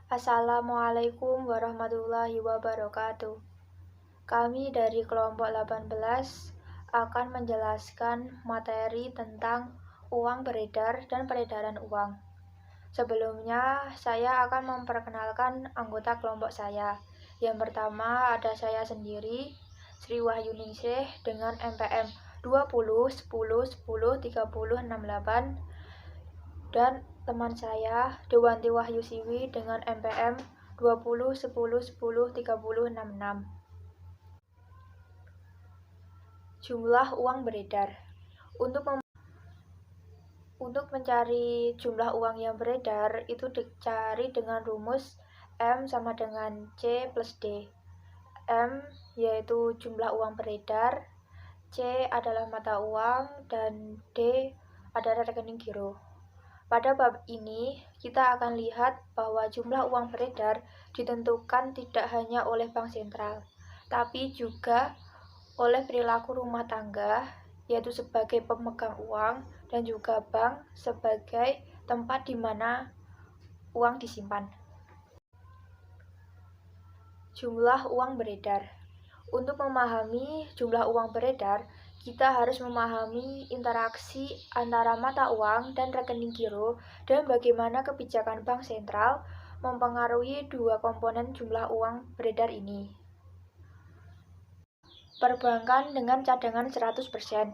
Assalamualaikum warahmatullahi wabarakatuh. Kami dari kelompok 18 akan menjelaskan materi tentang uang beredar dan peredaran uang. Sebelumnya, saya akan memperkenalkan anggota kelompok saya. Yang pertama ada saya sendiri, Sri Wahyuningsih dengan MPM 20 10 10 30 68 dan teman saya Dewanti Wahyusiwi dengan MPM 20 10 10 30 66. Jumlah uang beredar. Untuk mencari jumlah uang yang beredar itu dicari dengan rumus M sama dengan C plus D. M yaitu jumlah uang beredar, C adalah mata uang, dan D adalah rekening giro. Pada bab ini, kita akan lihat bahwa jumlah uang beredar ditentukan tidak hanya oleh bank sentral, tapi juga oleh perilaku rumah tangga, yaitu sebagai pemegang uang, dan juga bank sebagai tempat di mana uang disimpan. Jumlah uang beredar. Untuk memahami jumlah uang beredar, kita harus memahami interaksi antara mata uang dan rekening giro dan bagaimana kebijakan bank sentral mempengaruhi dua komponen jumlah uang beredar ini. Perbankan dengan cadangan 100%.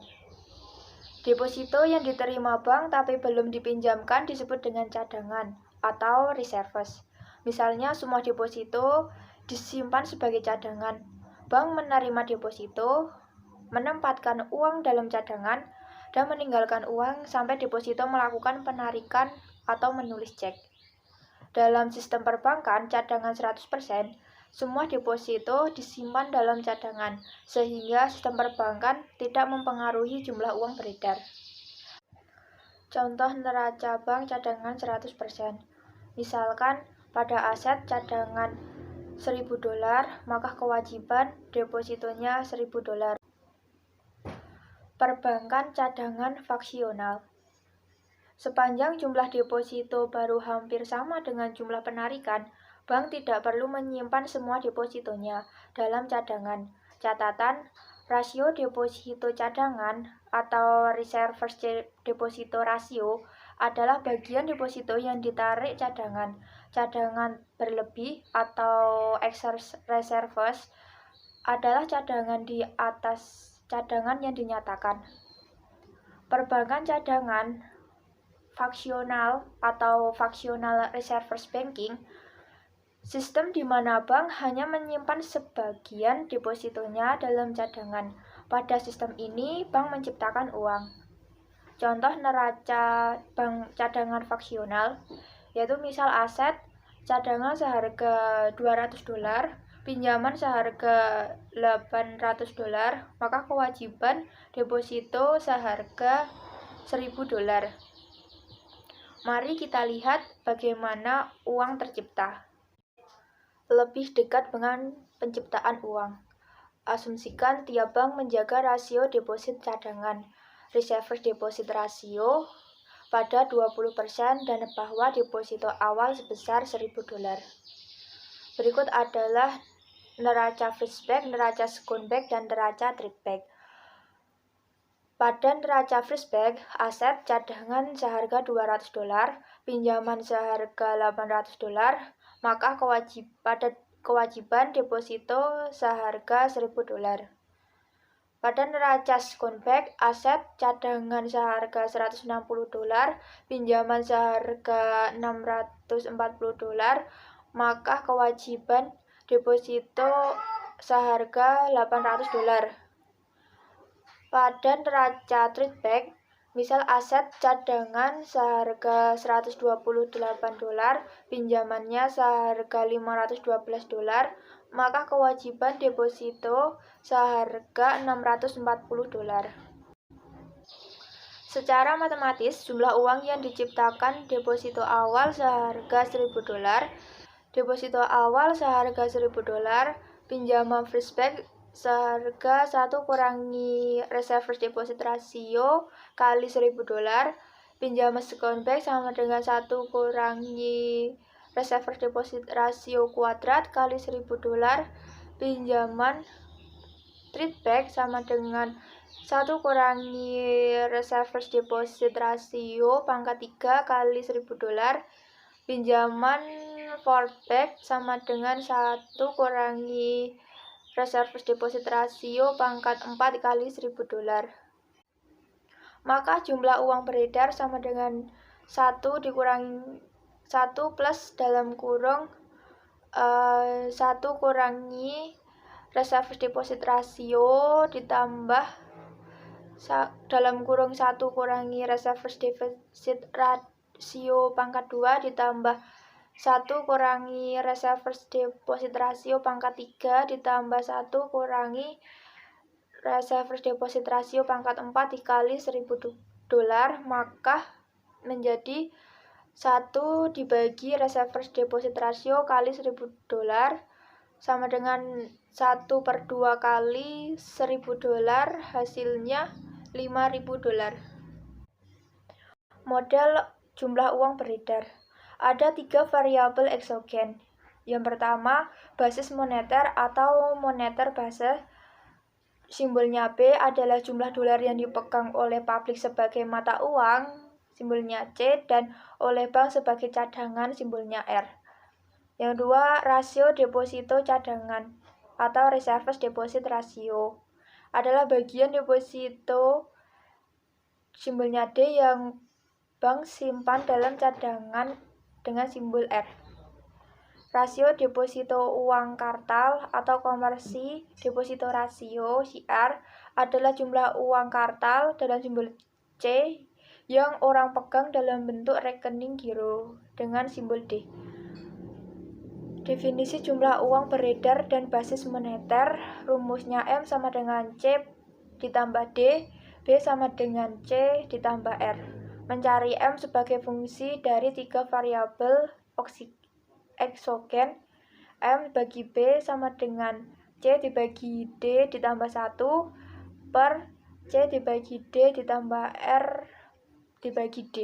Deposito yang diterima bank tapi belum dipinjamkan disebut dengan cadangan atau reserves. Misalnya semua deposito disimpan sebagai cadangan. Bank menerima deposito, menempatkan uang dalam cadangan, dan meninggalkan uang sampai deposito melakukan penarikan atau menulis cek. Dalam sistem perbankan cadangan 100%, semua deposito disimpan dalam cadangan, sehingga sistem perbankan tidak mempengaruhi jumlah uang beredar. Contoh neraca bank cadangan 100%. Misalkan pada aset cadangan $1.000, maka kewajiban depositonya $1.000. Perbankan cadangan faksional. Sepanjang jumlah deposito baru hampir sama dengan jumlah penarikan, bank tidak perlu menyimpan semua depositonya dalam cadangan. Catatan, rasio deposito cadangan atau reserves deposito rasio adalah bagian deposito yang ditarik cadangan. Cadangan berlebih atau excess reserves adalah cadangan di atas cadangan yang dinyatakan. Perbankan cadangan faksional atau fractional reserves banking, sistem di mana bank hanya menyimpan sebagian depositonya dalam cadangan. Pada sistem ini, bank menciptakan uang. Contoh neraca bank cadangan faksional, yaitu misal aset cadangan seharga $200, pinjaman seharga $800, maka kewajiban deposito seharga $1.000. Mari kita lihat bagaimana uang tercipta. Lebih dekat dengan penciptaan uang. Asumsikan tiap bank menjaga rasio deposit cadangan, reserve deposit rasio, pada 20% dan bahwa deposito awal sebesar $1.000. Berikut adalah neraca freeze-back, neraca second-back, dan neraca trade-back. Pada neraca freeze-back, aset cadangan seharga $200, pinjaman seharga $800, maka kewajiban deposito seharga $1.000. Pada neraca second-back, aset cadangan seharga $160, pinjaman seharga $640, maka kewajiban deposito seharga $800. Pada neraca trade-back, misal aset cadangan seharga $128, pinjamannya seharga $512, maka kewajiban deposito seharga $640. Secara matematis, jumlah uang yang diciptakan deposito awal seharga $1.000, deposito awal seharga $1.000, pinjaman freeze-back seharga 1 kurangi reserve deposit rasio kali $1.000, pinjaman second back sama dengan 1 kurangi reserve deposit rasio kuadrat kali $1.000, pinjaman trade back sama dengan 1 kurangi reserve deposit rasio pangkat 3 kali $1.000, pinjaman fallback sama dengan 1 kurangi reserve deposit rasio pangkat 4 kali $1.000. Maka jumlah uang beredar sama dengan 1 dikurangi 1 plus dalam kurung 1 kurangi reserve deposit rasio ditambah dalam kurung 1 kurangi reserve deposit rasio pangkat 2 ditambah 1 kurangi reserve deposit rasio pangkat 3 ditambah 1 kurangi reserve deposit rasio pangkat 4 dikali $1.000, maka menjadi 1 dibagi reserve deposit rasio kali $1.000 sama dengan 1/2 kali $1.000, hasilnya $5.000. Model jumlah uang beredar. Ada 3 variabel eksogen. Yang pertama, basis moneter atau moneter base. Simbolnya B adalah jumlah dolar yang dipegang oleh publik sebagai mata uang, simbolnya C, dan oleh bank sebagai cadangan, simbolnya R. Yang kedua, rasio deposito cadangan atau reserve deposit ratio adalah bagian deposito, simbolnya D, yang bank simpan dalam cadangan dengan simbol R. Rasio deposito uang kartal atau konversi deposito rasio CR adalah jumlah uang kartal dalam simbol C yang orang pegang dalam bentuk rekening giro dengan simbol D. Definisi jumlah uang beredar dan basis moneter. Rumusnya M sama dengan C ditambah D, B sama dengan C ditambah R. Mencari M sebagai fungsi dari 3 variabel eksogen. M bagi B sama dengan C dibagi D ditambah 1 per C dibagi D ditambah R dibagi D.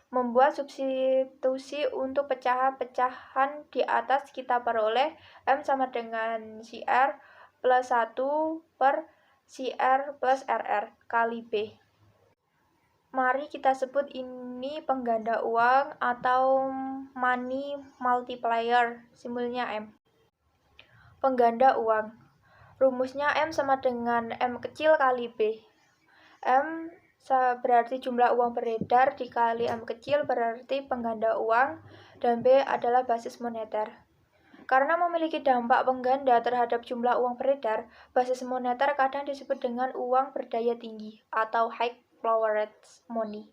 Membuat substitusi untuk pecahan-pecahan di atas, kita peroleh M sama dengan CR plus 1 per CR plus RR kali B. Mari kita sebut ini pengganda uang atau money multiplier, simbolnya M. Pengganda uang. Rumusnya M sama dengan M kecil kali B. M berarti jumlah uang beredar dikali M kecil berarti pengganda uang, dan B adalah basis moneter. Karena memiliki dampak pengganda terhadap jumlah uang beredar, basis moneter kadang disebut dengan uang berdaya tinggi atau high flowered money.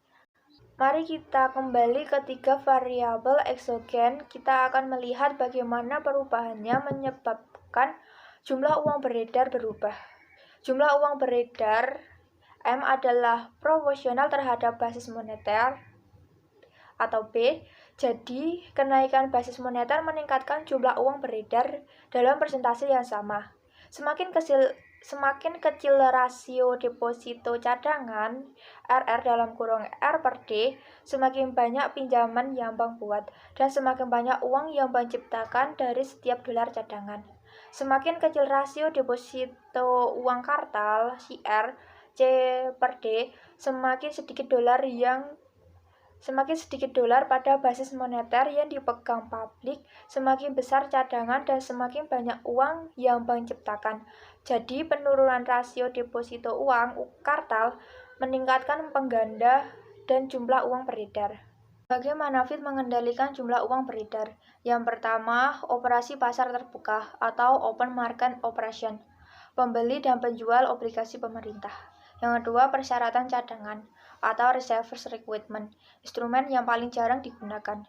Mari kita kembali ke 3 variabel eksogen. Kita akan melihat bagaimana perubahannya menyebabkan jumlah uang beredar berubah. Jumlah uang beredar M adalah proporsional terhadap basis moneter atau B. Jadi, kenaikan basis moneter meningkatkan jumlah uang beredar dalam persentase yang sama. Semakin kecil rasio deposito cadangan RR dalam kurung R per D, semakin banyak pinjaman yang bank buat, dan semakin banyak uang yang bank ciptakan dari setiap dolar cadangan. Semakin kecil rasio deposito uang kartal CR C per D, semakin sedikit dolar pada basis moneter yang dipegang publik, semakin besar cadangan, dan semakin banyak uang yang bank ciptakan. Jadi, penurunan rasio deposito uang kartal meningkatkan pengganda dan jumlah uang beredar. Bagaimana Fed mengendalikan jumlah uang beredar? Yang pertama, operasi pasar terbuka atau open market operation, pembeli dan penjual obligasi pemerintah. Yang kedua, persyaratan cadangan atau reserve requirement, instrumen yang paling jarang digunakan.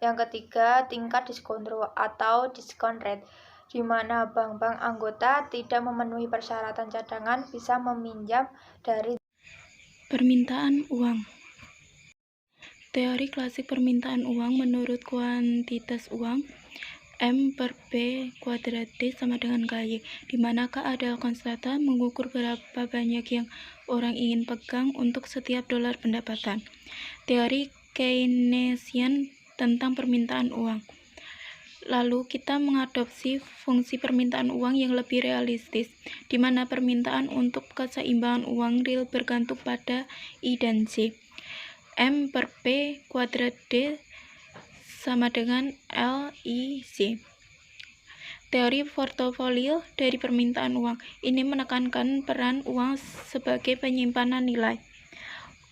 Yang ketiga, tingkat diskon atau discount rate, di mana bank-bank anggota tidak memenuhi persyaratan cadangan bisa meminjam dari permintaan uang. Teori klasik permintaan uang menurut kuantitas uang M per B kuadrat D sama dengan KY, di mana K adalah konstanta mengukur berapa banyak yang orang ingin pegang untuk setiap dolar pendapatan. Teori Keynesian tentang permintaan uang. Lalu kita mengadopsi fungsi permintaan uang yang lebih realistis, di mana permintaan untuk keseimbangan uang real bergantung pada I dan J. M per P kuadrat D sama dengan L I Z. Teori portofolio dari permintaan uang ini menekankan peran uang sebagai penyimpanan nilai.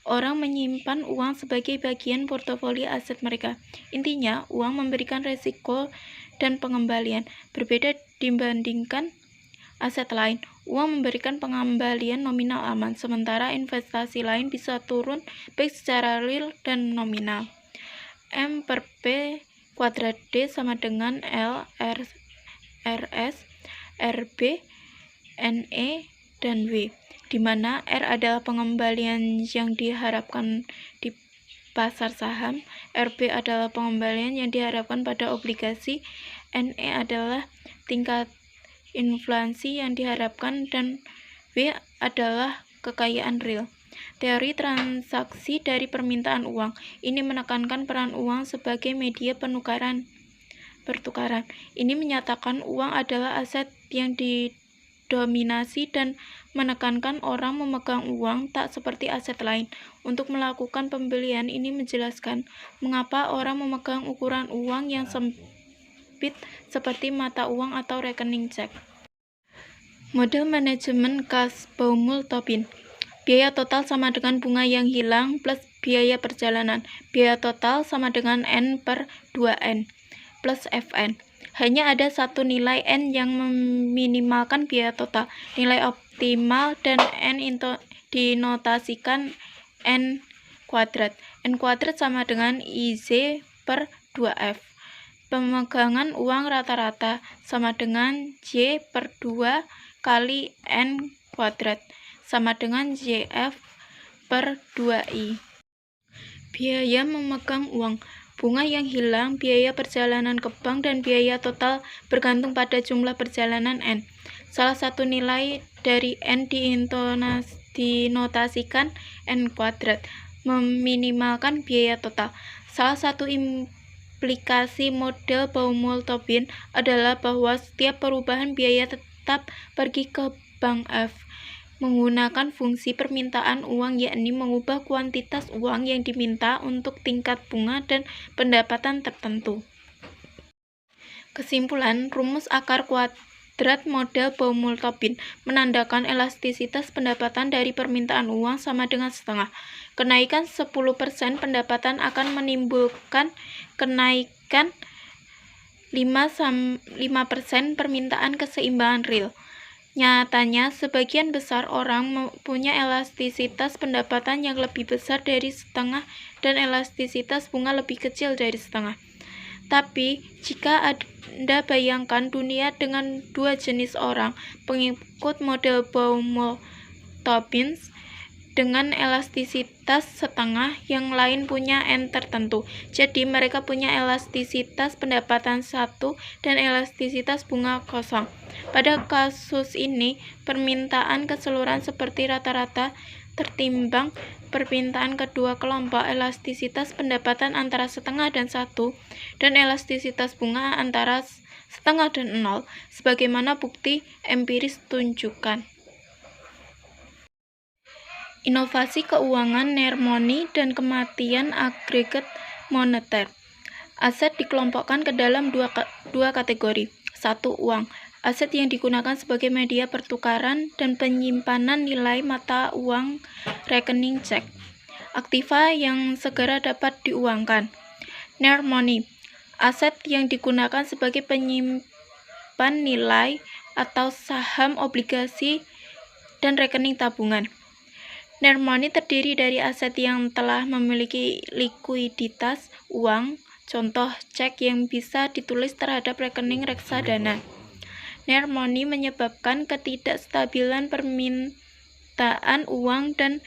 Orang menyimpan uang sebagai bagian portofolio aset mereka. Intinya, uang memberikan resiko dan pengembalian berbeda dibandingkan aset lain. Uang memberikan pengembalian nominal aman, sementara investasi lain bisa turun baik secara real dan nominal. M per P kuadrat D sama dengan L RS, RB, NE, dan W, di mana R adalah pengembalian yang diharapkan di pasar saham, RB adalah pengembalian yang diharapkan pada obligasi, NE adalah tingkat inflasi yang diharapkan, dan W adalah kekayaan real. Teori transaksi dari permintaan uang ini menekankan peran uang sebagai media pertukaran. Ini menyatakan uang adalah aset yang didominasi dan menekankan orang memegang uang tak seperti aset lain. Untuk melakukan pembelian ini menjelaskan mengapa orang memegang ukuran uang yang sempit seperti mata uang atau rekening cek. Model manajemen kas Baumol-Tobin. Biaya total sama dengan bunga yang hilang plus biaya perjalanan. Biaya total sama dengan N per 2N plus Fn. Hanya ada satu nilai N yang meminimalkan biaya total, nilai optimal, dan N dinotasikan N kuadrat. N kuadrat sama dengan IZ per 2F. Pemegangan uang rata-rata sama dengan J per 2 kali N kuadrat sama dengan JF per 2I. Biaya memegang uang, bunga yang hilang, biaya perjalanan ke bank, dan biaya total bergantung pada jumlah perjalanan N. Salah satu nilai dari N dinotasikan N kuadrat, meminimalkan biaya total. Salah satu implikasi model Baumol-Tobin adalah bahwa setiap perubahan biaya tetap pergi ke bank F menggunakan fungsi permintaan uang, yakni mengubah kuantitas uang yang diminta untuk tingkat bunga dan pendapatan tertentu. Kesimpulan, rumus akar kuadrat model Baumol-Tobin menandakan elastisitas pendapatan dari permintaan uang sama dengan setengah. Kenaikan 10% pendapatan akan menimbulkan kenaikan 5% permintaan keseimbangan real. Nyatanya, sebagian besar orang punya elastisitas pendapatan yang lebih besar dari setengah dan elastisitas bunga lebih kecil dari setengah. Tapi, jika Anda bayangkan dunia dengan dua jenis orang, pengikut model Baumol-Tobin dengan elastisitas setengah, yang lain punya N tertentu. Jadi, mereka punya elastisitas pendapatan 1 dan elastisitas bunga 0. Pada kasus ini, permintaan keseluruhan seperti rata-rata tertimbang permintaan kedua kelompok, elastisitas pendapatan antara setengah dan 1, dan elastisitas bunga antara setengah dan 0, sebagaimana bukti empiris tunjukkan. Inovasi keuangan Nermoni dan kematian agregat moneter. Aset dikelompokkan ke dalam dua kategori. 1. Uang. Aset yang digunakan sebagai media pertukaran dan penyimpanan nilai mata uang rekening cek. Aktiva yang segera dapat diuangkan. Nermoni. Aset yang digunakan sebagai penyimpan nilai atau saham, obligasi, dan rekening tabungan. Nermoni terdiri dari aset yang telah memiliki likuiditas uang, contoh cek yang bisa ditulis terhadap rekening reksadana. Nermoni menyebabkan ketidakstabilan permintaan uang dan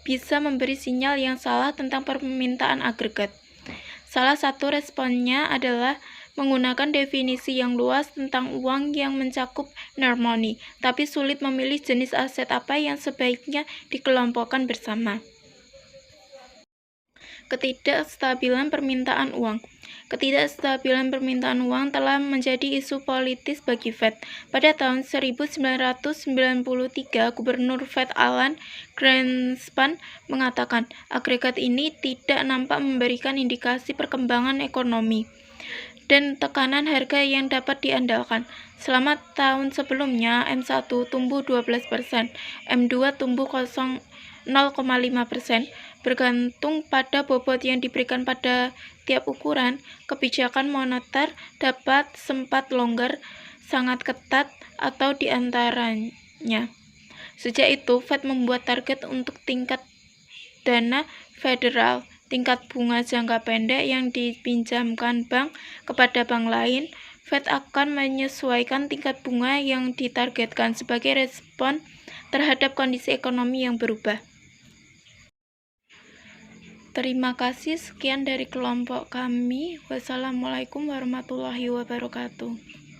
bisa memberi sinyal yang salah tentang permintaan agregat. Salah satu responnya adalah menggunakan definisi yang luas tentang uang yang mencakup Nermoni, tapi sulit memilih jenis aset apa yang sebaiknya dikelompokkan bersama. Ketidakstabilan permintaan uang. Ketidakstabilan permintaan uang telah menjadi isu politis bagi Fed. Pada tahun 1993, Gubernur Fed Alan Greenspan mengatakan, agregat ini tidak nampak memberikan indikasi perkembangan ekonomi dan tekanan harga yang dapat diandalkan. Selama tahun sebelumnya, M1 tumbuh 12%, M2 tumbuh 0,5%, bergantung pada bobot yang diberikan pada tiap ukuran. Kebijakan moneter dapat sempat longgar, sangat ketat, atau di antaranya. Sejak itu, Fed membuat target untuk tingkat dana federal, tingkat bunga jangka pendek yang dipinjamkan bank kepada bank lain. Fed akan menyesuaikan tingkat bunga yang ditargetkan sebagai respon terhadap kondisi ekonomi yang berubah. Terima kasih, sekian dari kelompok kami. Wassalamualaikum warahmatullahi wabarakatuh.